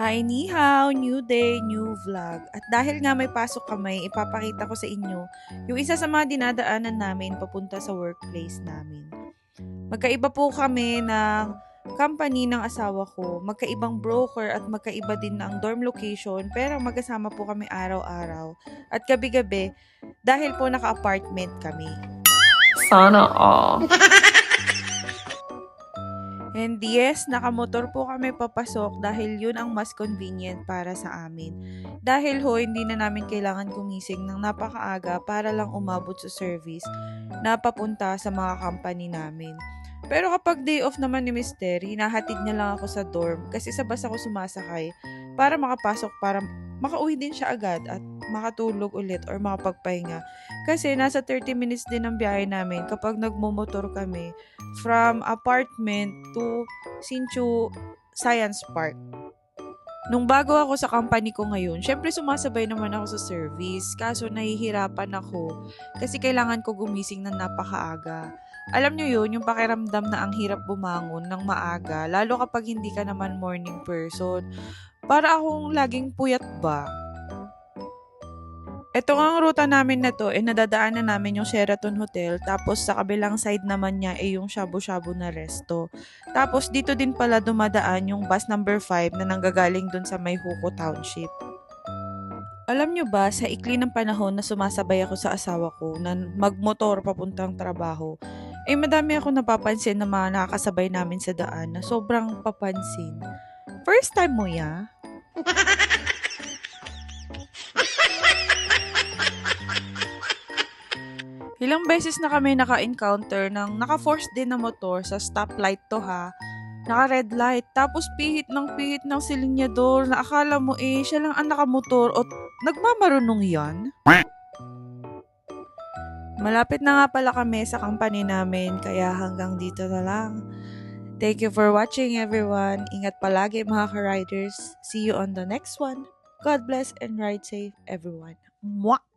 Hi, ni hao! New day, new vlog. At dahil nga may pasok kami, ipapakita ko sa inyo yung isa sa mga dinadaanan namin papunta sa workplace namin. Magkaiba po kami ng company ng asawa ko. Magkaibang broker at magkaiba din ng dorm location pero magkasama po kami araw-araw. At gabi-gabi dahil po naka-apartment kami. Sana all. And yes, nakamotor po kami papasok dahil yun ang mas convenient para sa amin. Dahil hindi na namin kailangan gumising ng napakaaga para lang umabot sa service na papunta sa mga company namin. Pero kapag day off naman ni Mister, hinahatid niya lang ako sa dorm kasi sa bus ako sumasakay para makapasok para makauwi din siya agad at makatulog ulit or makapagpahinga. Kasi nasa 30 minutes din ang biyahe namin kapag nagmumotor kami from apartment to Sinchu Science Park. Nung bago ako sa company ko ngayon, syempre sumasabay naman ako sa service. Kaso nahihirapan ako kasi kailangan ko gumising ng napakaaga. Alam nyo yun, yung pakiramdam na ang hirap bumangon ng maaga, lalo kapag hindi ka naman morning person. Para akong laging puyat ba? Ito nga ang ruta namin na to, nadadaanan namin yung Sheraton Hotel, tapos sa kabilang side naman niya yung shabu-shabu na resto. Tapos dito din pala dumadaan yung bus number 5 na nanggagaling dun sa Mayhuko Township. Alam nyo ba, sa ikli ng panahon na sumasabay ako sa asawa ko na magmotor papuntang trabaho, madami ako napapansin na mga nakakasabay namin sa daan na sobrang papansin. First time mo ya? Ilang beses na kami naka-encounter ng naka-force din na motor sa stoplight to ha. Naka-red light. Tapos pihit ng silinyador na akala mo siya lang ang nakamotor o nagmamarunong yan. Malapit na nga pala kami sa company namin kaya hanggang dito na lang. Thank you for watching everyone. Ingat palagi mga ka-riders. See you on the next one. God bless and ride safe everyone. Mwah!